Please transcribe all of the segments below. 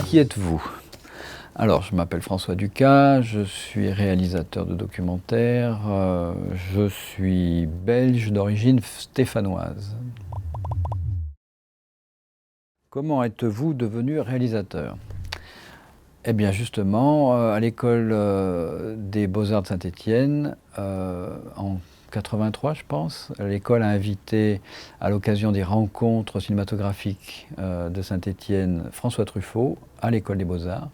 Qui êtes-vous? Alors, je m'appelle François Ducas, je suis réalisateur de documentaires, je suis belge d'origine stéphanoise. Comment êtes-vous devenu réalisateur? Eh bien justement, à l'école des Beaux-Arts de Saint-Étienne, en 83 je pense, l'école a invité à l'occasion des rencontres cinématographiques de Saint-Étienne François Truffaut à l'école des Beaux-Arts.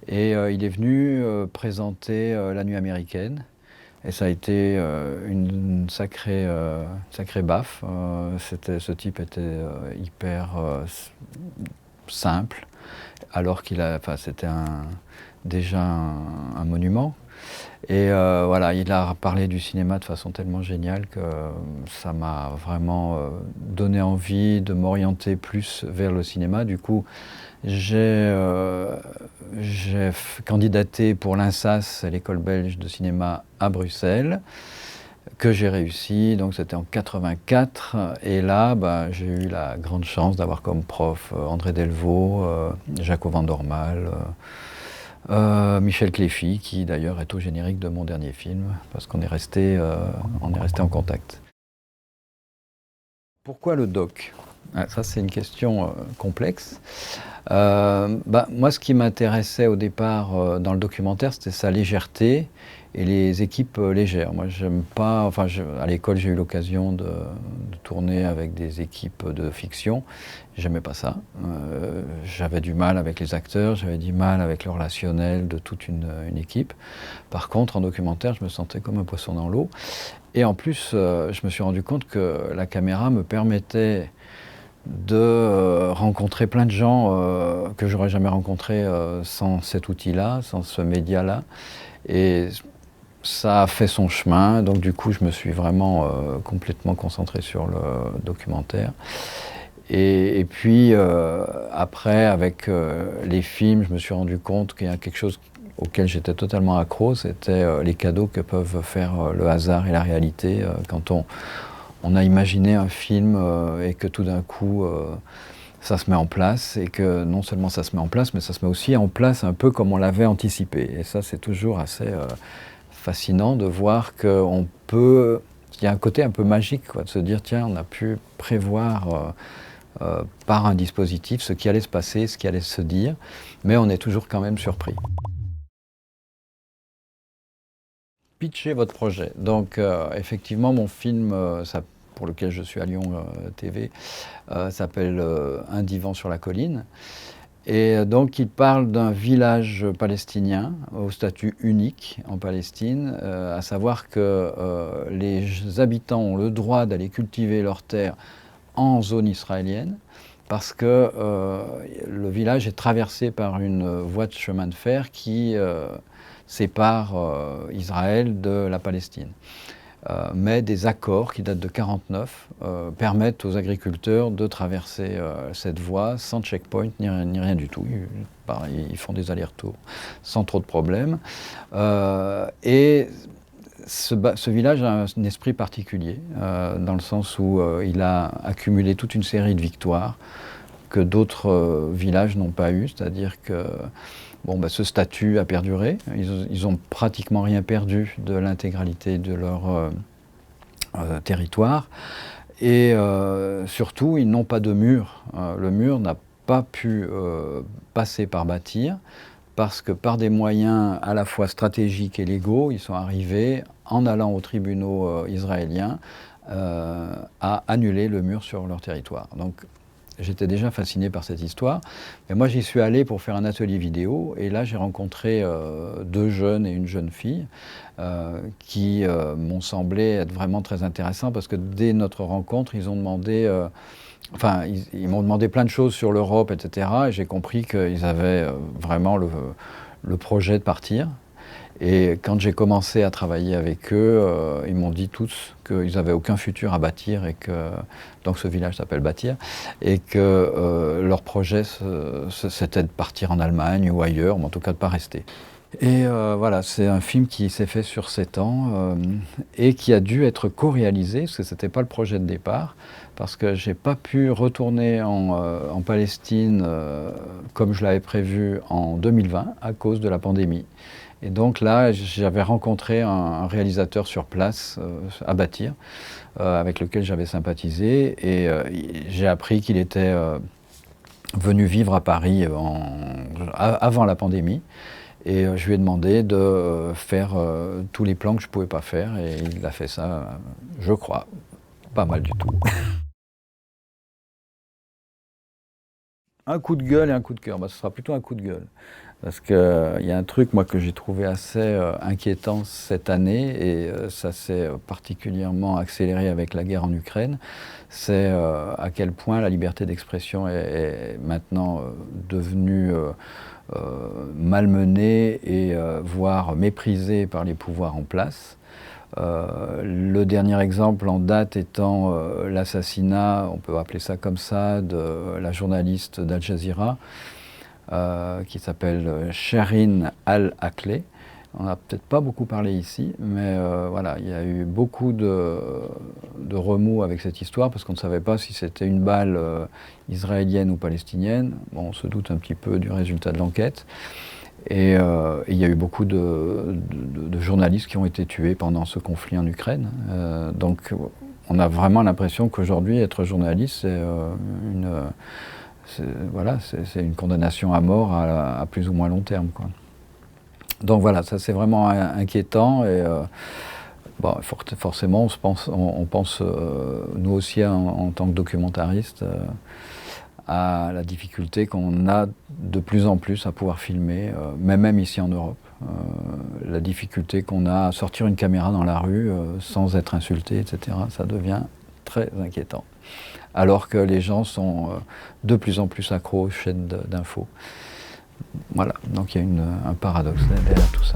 Et il est venu présenter La Nuit américaine. Et ça a été une sacrée baffe. Ce type était hyper simple, alors c'était déjà un monument. Et voilà, il a parlé du cinéma de façon tellement géniale que ça m'a vraiment donné envie de m'orienter plus vers le cinéma. Du coup, j'ai candidaté pour l'INSAS, l'école belge de cinéma à Bruxelles, que j'ai réussi, donc c'était en 84, et là j'ai eu la grande chance d'avoir comme prof André Delvaux, Jaco van Dormael, Michel Cléfy, qui d'ailleurs est au générique de mon dernier film, parce qu'on est resté en contact. Pourquoi le doc? Ça c'est une question complexe. Moi ce qui m'intéressait au départ dans le documentaire, c'était sa légèreté et les équipes légères. Moi j'aime pas, à l'école j'ai eu l'occasion de tourner avec des équipes de fiction, j'aimais pas ça. J'avais du mal avec les acteurs, j'avais du mal avec le relationnel de toute une équipe. Par contre en documentaire je me sentais comme un poisson dans l'eau. Et en plus je me suis rendu compte que la caméra me permettait de rencontrer plein de gens que j'aurais jamais rencontrés sans cet outil-là, sans ce média-là. Et ça a fait son chemin, donc du coup je me suis vraiment complètement concentré sur le documentaire. Et puis après, avec les films, je me suis rendu compte qu'il y a quelque chose auquel j'étais totalement accro, c'était les cadeaux que peuvent faire le hasard et la réalité quand on a imaginé un film et que tout d'un coup ça se met en place, et que non seulement ça se met en place, mais ça se met aussi en place un peu comme on l'avait anticipé. Et ça c'est toujours assez fascinant de voir qu'il y a un côté un peu magique, de se dire tiens, on a pu prévoir par un dispositif ce qui allait se passer, ce qui allait se dire, mais on est toujours quand même surpris. Pitcher votre projet. Donc effectivement mon film, pour lequel je suis à Lyon TV, s'appelle Un divan sur la colline. Et donc il parle d'un village palestinien au statut unique en Palestine, à savoir que les habitants ont le droit d'aller cultiver leurs terres en zone israélienne, parce que le village est traversé par une voie de chemin de fer qui sépare Israël de la Palestine. Mais des accords qui datent de 1949 permettent aux agriculteurs de traverser cette voie sans checkpoint ni rien du tout. Ils font des allers-retours sans trop de problèmes. Et ce village a un esprit particulier, dans le sens où il a accumulé toute une série de victoires que d'autres villages n'ont pas eu, c'est-à-dire que ce statut a perduré, ils ont pratiquement rien perdu de l'intégralité de leur territoire, et surtout ils n'ont pas de mur. Le mur n'a pas pu passer par bâtir, parce que par des moyens à la fois stratégiques et légaux, ils sont arrivés, en allant aux tribunaux israéliens, à annuler le mur sur leur territoire. Donc j'étais déjà fasciné par cette histoire, mais moi j'y suis allé pour faire un atelier vidéo, et là j'ai rencontré deux jeunes et une jeune fille qui m'ont semblé être vraiment très intéressants, parce que dès notre rencontre, ils ont demandé... ils m'ont demandé plein de choses sur l'Europe, etc. Et j'ai compris qu'ils avaient vraiment le projet de partir. Et quand j'ai commencé à travailler avec eux, ils m'ont dit tous qu'ils n'avaient aucun futur à bâtir, et que, donc ce village s'appelle Bâtir, et que leur projet c'était de partir en Allemagne ou ailleurs, mais en tout cas de ne pas rester. Et voilà, c'est un film qui s'est fait sur 7 ans, et qui a dû être co-réalisé, parce que c'était pas le projet de départ, parce que j'ai pas pu retourner en Palestine, comme je l'avais prévu en 2020 à cause de la pandémie. Et donc là, j'avais rencontré un réalisateur sur place, à Bâtir, avec lequel j'avais sympathisé et j'ai appris qu'il était, venu vivre à Paris, avant la pandémie. Et je lui ai demandé de faire tous les plans que je ne pouvais pas faire et il a fait ça, je crois, pas mal du tout. Un coup de gueule et un coup de cœur, bah, ce sera plutôt un coup de gueule. Parce qu'il y a un truc moi que j'ai trouvé assez inquiétant cette année et ça s'est particulièrement accéléré avec la guerre en Ukraine, c'est à quel point la liberté d'expression est maintenant devenue malmenée et voire méprisée par les pouvoirs en place. Le dernier exemple en date étant l'assassinat, on peut appeler ça comme ça, de la journaliste d'Al Jazeera, qui s'appelle Shireen Al-Akleh. On n'a peut-être pas beaucoup parlé ici, mais voilà, il y a eu beaucoup de remous avec cette histoire, parce qu'on ne savait pas si c'était une balle israélienne ou palestinienne. Bon, on se doute un petit peu du résultat de l'enquête. Et il y a eu beaucoup de journalistes qui ont été tués pendant ce conflit en Ukraine. Donc on a vraiment l'impression qu'aujourd'hui, être journaliste, c'est une condamnation à mort à plus ou moins long terme, quoi. Donc voilà, ça c'est vraiment inquiétant et bon, forcément on pense nous aussi en tant que documentaristes, à la difficulté qu'on a de plus en plus à pouvoir filmer, mais même ici en Europe. La difficulté qu'on a à sortir une caméra dans la rue sans être insulté, etc. Ça devient très inquiétant. Alors que les gens sont de plus en plus accros aux chaînes d'infos. Voilà, donc il y a un paradoxe derrière tout ça.